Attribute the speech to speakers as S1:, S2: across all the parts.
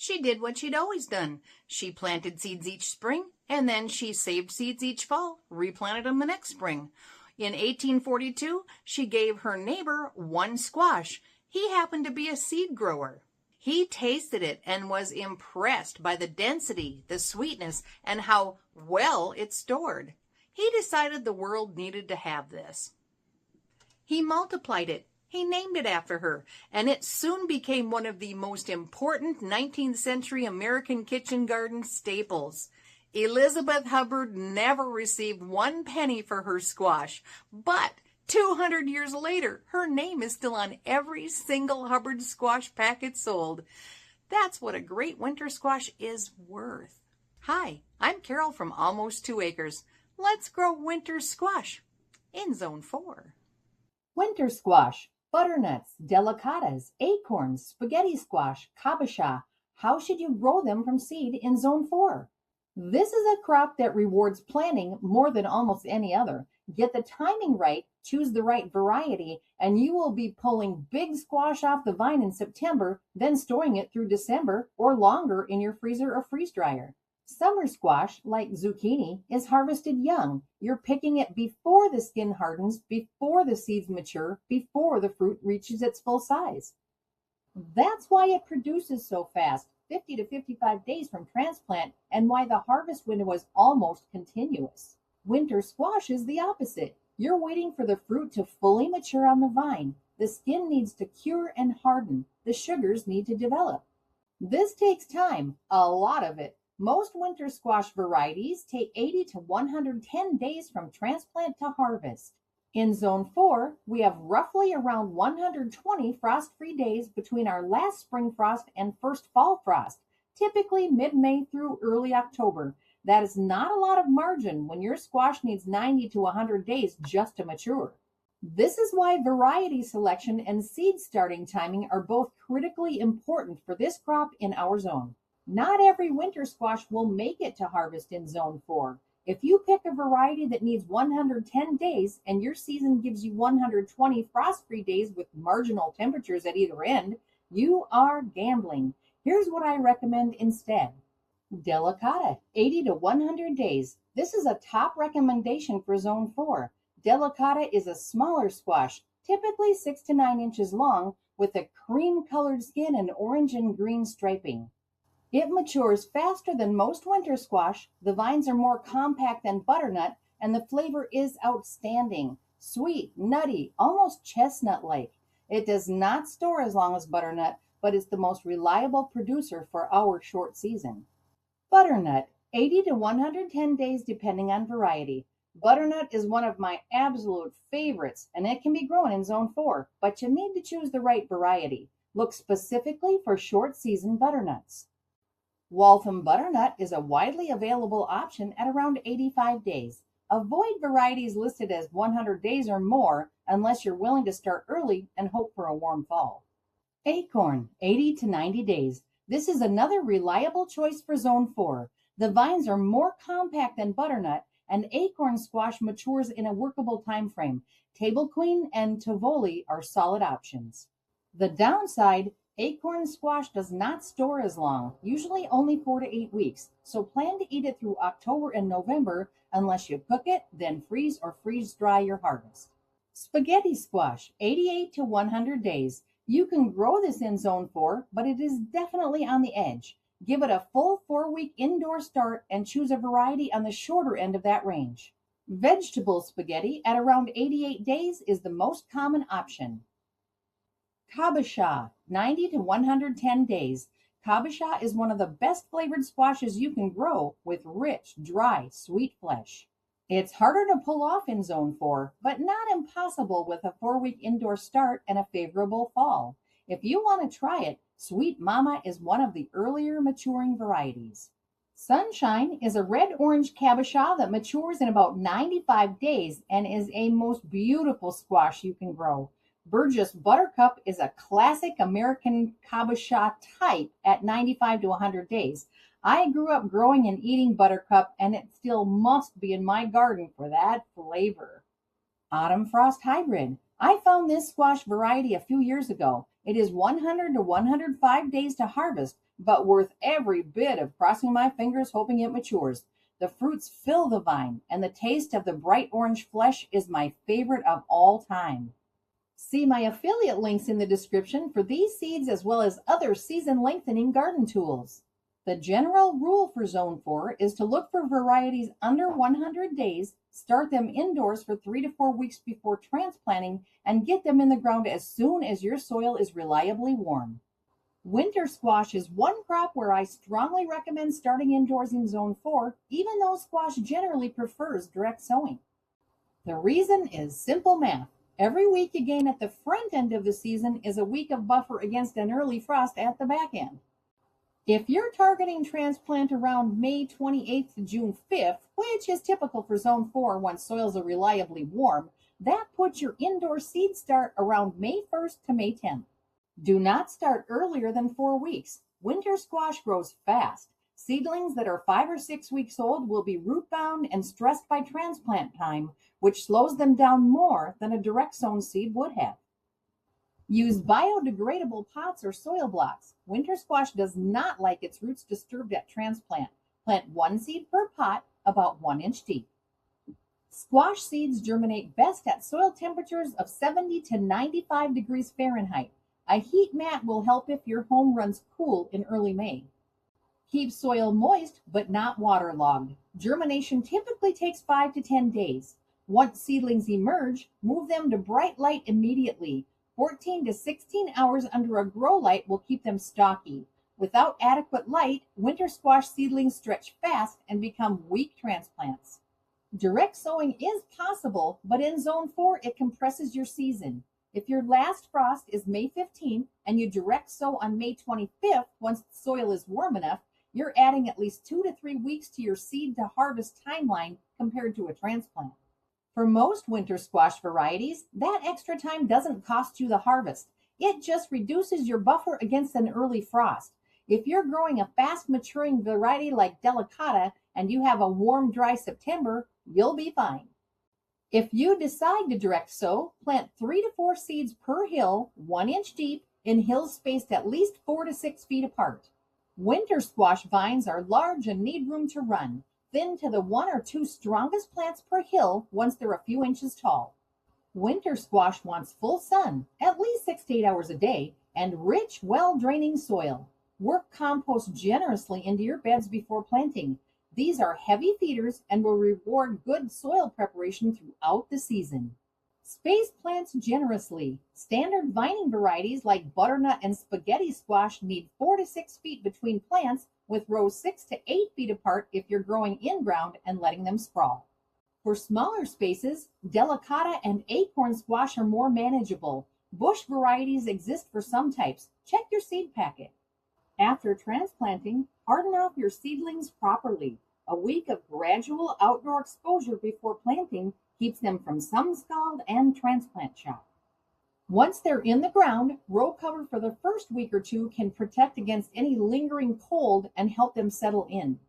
S1: She did what she'd always done. She planted seeds each spring, and then she saved seeds each fall, replanted them the next spring. In 1842, she gave her neighbor one squash. He happened to be a seed grower. He tasted it and was impressed by the density, the sweetness, and how well it stored. He decided the world needed to have this. He multiplied it. He named it after her, and it soon became one of the most important 19th century American kitchen garden staples. Elizabeth Hubbard never received 1 penny for her squash, but 200 years later, her name is still on every single Hubbard squash packet sold. That's what a great winter squash is worth. Hi, I'm Carol from Almost 2 Acres. Let's grow winter squash in Zone 4.
S2: Winter squash, butternuts, delicatas, acorns, spaghetti squash, kabocha. How should you grow them from seed in Zone 4? This is a crop that rewards planting more than almost any other. Get the timing right, choose the right variety, and you will be pulling big squash off the vine in September, then storing it through December or longer in your freezer or freeze dryer. Summer squash, like zucchini, is harvested young. You're picking it before the skin hardens, before the seeds mature, before the fruit reaches its full size. That's why it produces so fast, 50 to 55 days from transplant, and why the harvest window is almost continuous. Winter squash is the opposite. You're waiting for the fruit to fully mature on the vine. The skin needs to cure and harden. The sugars need to develop. This takes time, a lot of it. Most winter squash varieties take 80 to 110 days from transplant to harvest. In Zone 4, we have roughly around 120 frost-free days between our last spring frost and first fall frost, typically mid-May through early October. That is not a lot of margin when your squash needs 90 to 100 days just to mature. This is why variety selection and seed starting timing are both critically important for this crop in our zone. Not every winter squash will make it to harvest in Zone 4. If you pick a variety that needs 110 days and your season gives you 120 frost-free days with marginal temperatures at either end, you are gambling. Here's what I recommend instead. Delicata, 80 to 100 days. This is a top recommendation for Zone 4. Delicata is a smaller squash, typically 6 to 9 inches long, with a cream-colored skin and orange and green striping. It matures faster than most winter squash, the vines are more compact than butternut, and the flavor is outstanding. Sweet, nutty, almost chestnut-like. It does not store as long as butternut, but is the most reliable producer for our short season. Butternut, 80 to 110 days depending on variety. Butternut is one of my absolute favorites, and it can be grown in Zone 4, but you need to choose the right variety. Look specifically for short-season butternuts. Waltham butternut is a widely available option at around 85 days. Avoid varieties listed as 100 days or more unless you're willing to start early and hope for a warm fall. Acorn, 80 to 90 days. This is another reliable choice for Zone 4. The vines are more compact than butternut, and acorn squash matures in a workable time frame. Table Queen and Tivoli are solid options. The downside, acorn squash does not store as long, usually only 4 to 8 weeks, so plan to eat it through October and November unless you cook it, then freeze or freeze dry your harvest. Spaghetti squash, 88 to 100 days. You can grow this in Zone 4, but it is definitely on the edge. Give it a full 4-week indoor start and choose a variety on the shorter end of that range. Vegetable spaghetti at around 88 days is the most common option. Kabocha, 90 to 110 days. Kabocha is one of the best flavored squashes you can grow with rich, dry, sweet flesh. It's harder to pull off in Zone 4, but not impossible with a 4-week indoor start and a favorable fall. If you want to try it, Sweet Mama is one of the earlier maturing varieties. Sunshine is a red-orange kabocha that matures in about 95 days and is a most beautiful squash you can grow. Burgess Buttercup is a classic American kabocha type at 95 to 100 days. I grew up growing and eating buttercup, and it still must be in my garden for that flavor. Autumn Frost Hybrid. I found this squash variety a few years ago. It is 100 to 105 days to harvest, but worth every bit of crossing my fingers hoping it matures. The fruits fill the vine, and the taste of the bright orange flesh is my favorite of all time. See my affiliate links in the description for these seeds as well as other season lengthening garden tools. The general rule for Zone 4 is to look for varieties under 100 days, start them indoors for 3 to 4 weeks before transplanting, and get them in the ground as soon as your soil is reliably warm. Winter squash is one crop where I strongly recommend starting indoors in Zone 4, even though squash generally prefers direct sowing. The reason is simple math. Every week you gain at the front end of the season is a week of buffer against an early frost at the back end. If you're targeting transplant around May 28th to June 5th, which is typical for Zone 4 once soils are reliably warm, that puts your indoor seed start around May 1st to May 10th. Do not start earlier than 4 weeks. Winter squash grows fast. Seedlings that are 5 or 6 weeks old will be root bound and stressed by transplant time, which slows them down more than a direct sown seed would have. Use biodegradable pots or soil blocks. Winter squash does not like its roots disturbed at transplant. Plant 1 seed per pot, about 1 inch deep. Squash seeds germinate best at soil temperatures of 70 to 95 degrees Fahrenheit. A heat mat will help if your home runs cool in early May. Keep soil moist but not waterlogged. Germination typically takes 5 to 10 days. Once seedlings emerge, move them to bright light immediately. 14 to 16 hours under a grow light will keep them stocky. Without adequate light, winter squash seedlings stretch fast and become weak transplants. Direct sowing is possible, but in Zone 4 it compresses your season. If your last frost is May 15th and you direct sow on May 25th once the soil is warm enough, you're adding at least 2 to 3 weeks to your seed to harvest timeline compared to a transplant. For most winter squash varieties, that extra time doesn't cost you the harvest. It just reduces your buffer against an early frost. If you're growing a fast maturing variety like delicata and you have a warm, dry September, you'll be fine. If you decide to direct sow, plant 3 to 4 seeds per hill, 1 inch deep, in hills spaced at least 4 to 6 feet apart. Winter squash vines are large and need room to run. Thin to the 1 or 2 strongest plants per hill once they're a few inches tall. Winter squash wants full sun, at least 6 to 8 hours a day, and rich, well-draining soil. Work compost generously into your beds before planting. These are heavy feeders and will reward good soil preparation throughout the season. Space plants generously. Standard vining varieties like butternut and spaghetti squash need 4 to 6 feet between plants, with rows 6 to 8 feet apart if you're growing in ground and letting them sprawl. For smaller spaces, delicata and acorn squash are more manageable. Bush varieties exist for some types. Check your seed packet. After transplanting, harden off your seedlings properly. A week of gradual outdoor exposure before planting keeps them from sun scald and transplant shock. Once they're in the ground, row cover for the first week or 2 can protect against any lingering cold and help them settle in.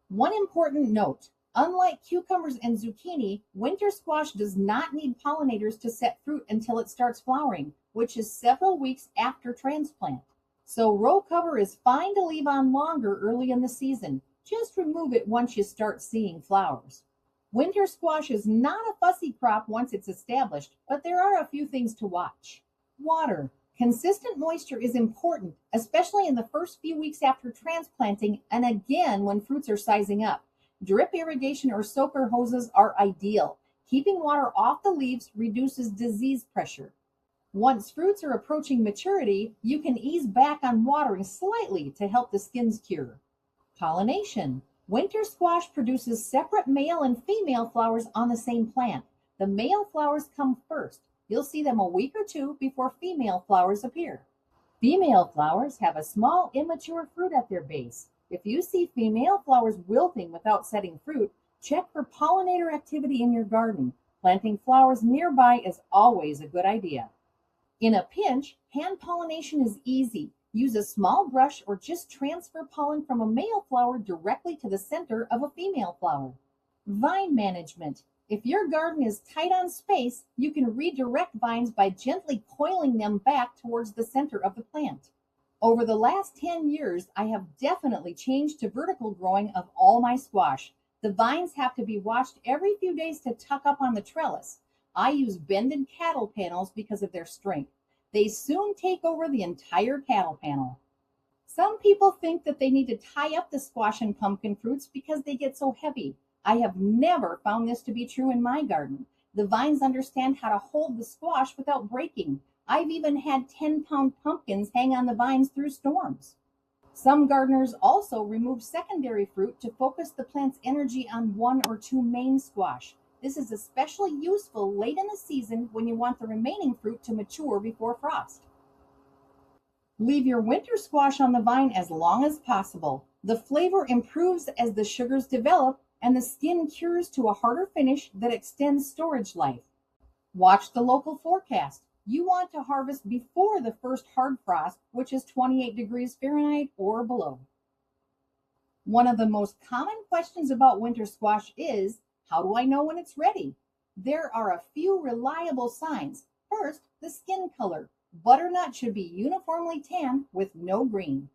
S2: One important note, unlike cucumbers and zucchini, winter squash does not need pollinators to set fruit until it starts flowering, which is several weeks after transplant. So row cover is fine to leave on longer early in the season. Just remove it once you start seeing flowers. Winter squash is not a fussy crop once it's established, but there are a few things to watch. Water. Consistent moisture is important, especially in the first few weeks after transplanting and again when fruits are sizing up. Drip irrigation or soaker hoses are ideal. Keeping water off the leaves reduces disease pressure. Once fruits are approaching maturity, you can ease back on watering slightly to help the skins cure. Pollination. Winter squash produces separate male and female flowers on the same plant. The male flowers come first. You'll see them a week or 2 before female flowers appear. Female flowers have a small immature fruit at their base. If you see female flowers wilting without setting fruit, check for pollinator activity in your garden. Planting flowers nearby is always a good idea. In a pinch, hand pollination is easy. Use a small brush or just transfer pollen from a male flower directly to the center of a female flower. Vine management. If your garden is tight on space, you can redirect vines by gently coiling them back towards the center of the plant. Over the last 10 years, I have definitely changed to vertical growing of all my squash. The vines have to be watched every few days to tuck up on the trellis. I use bended cattle panels because of their strength. They soon take over the entire cattle panel. Some people think that they need to tie up the squash and pumpkin fruits because they get so heavy. I have never found this to be true in my garden. The vines understand how to hold the squash without breaking. I've even had 10-pound pumpkins hang on the vines through storms. Some gardeners also remove secondary fruit to focus the plant's energy on one or two main squash. This is especially useful late in the season when you want the remaining fruit to mature before frost. Leave your winter squash on the vine as long as possible. The flavor improves as the sugars develop and the skin cures to a harder finish that extends storage life. Watch the local forecast. You want to harvest before the first hard frost, which is 28 degrees Fahrenheit or below. One of the most common questions about winter squash is, how do I know when it's ready? There are a few reliable signs. First, the skin color. Butternut should be uniformly tan with no green.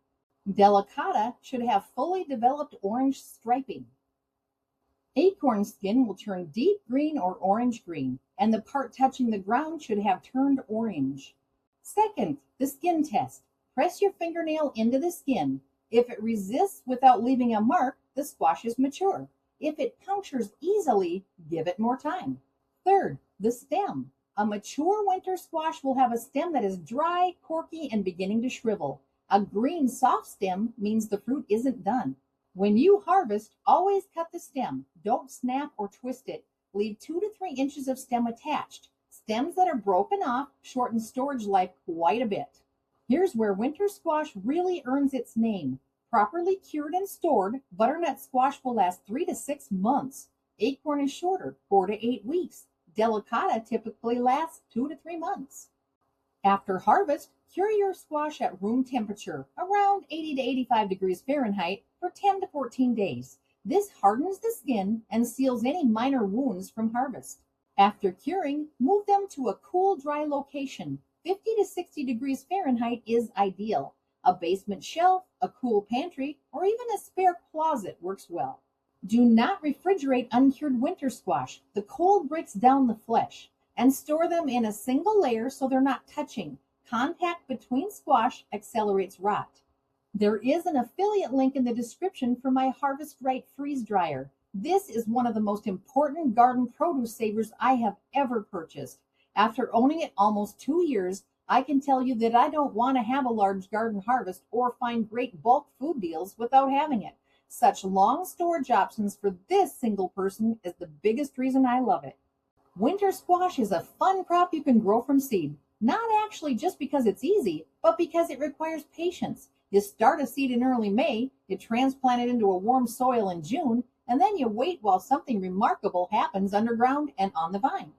S2: Delicata should have fully developed orange striping. Acorn skin will turn deep green or orange green, and the part touching the ground should have turned orange. Second, the skin test. Press your fingernail into the skin. If it resists without leaving a mark, the squash is mature. If it punctures easily, give it more time. Third, the stem. A mature winter squash will have a stem that is dry, corky, and beginning to shrivel. A green soft stem means the fruit isn't done. When you harvest, always cut the stem. Don't snap or twist it. Leave 2 to 3 inches of stem attached. Stems that are broken off shorten storage life quite a bit. Here's where winter squash really earns its name. Properly cured and stored, butternut squash will last 3 to 6 months. Acorn is shorter, 4 to 8 weeks. Delicata typically lasts 2 to 3 months. After harvest, cure your squash at room temperature, around 80 to 85 degrees Fahrenheit, for 10 to 14 days. This hardens the skin and seals any minor wounds from harvest. After curing, move them to a cool, dry location. 50 to 60 degrees Fahrenheit is ideal. A basement shelf, a cool pantry, or even a spare closet works well. Do not refrigerate uncured winter squash. The cold breaks down the flesh. And store them in a single layer so they're not touching. Contact between squash accelerates rot. There is an affiliate link in the description for my Harvest Right freeze dryer. This is one of the most important garden produce savers I have ever purchased. After owning it almost 2 years, I can tell you that I don't want to have a large garden harvest or find great bulk food deals without having it. Such long storage options for this single person is the biggest reason I love it. Winter squash is a fun crop you can grow from seed. Not actually just because it's easy, but because it requires patience. You start a seed in early May, you transplant it into a warm soil in June, and then you wait while something remarkable happens underground and on the vine.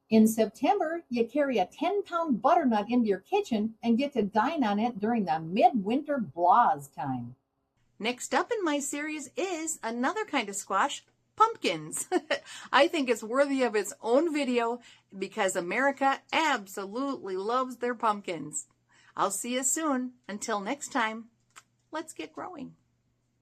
S2: In September, you carry a 10-pound butternut into your kitchen and get to dine on it during the midwinter blahs time.
S1: Next up in my series is another kind of squash, pumpkins. I think it's worthy of its own video because America absolutely loves their pumpkins. I'll see you soon. Until next time, let's get growing.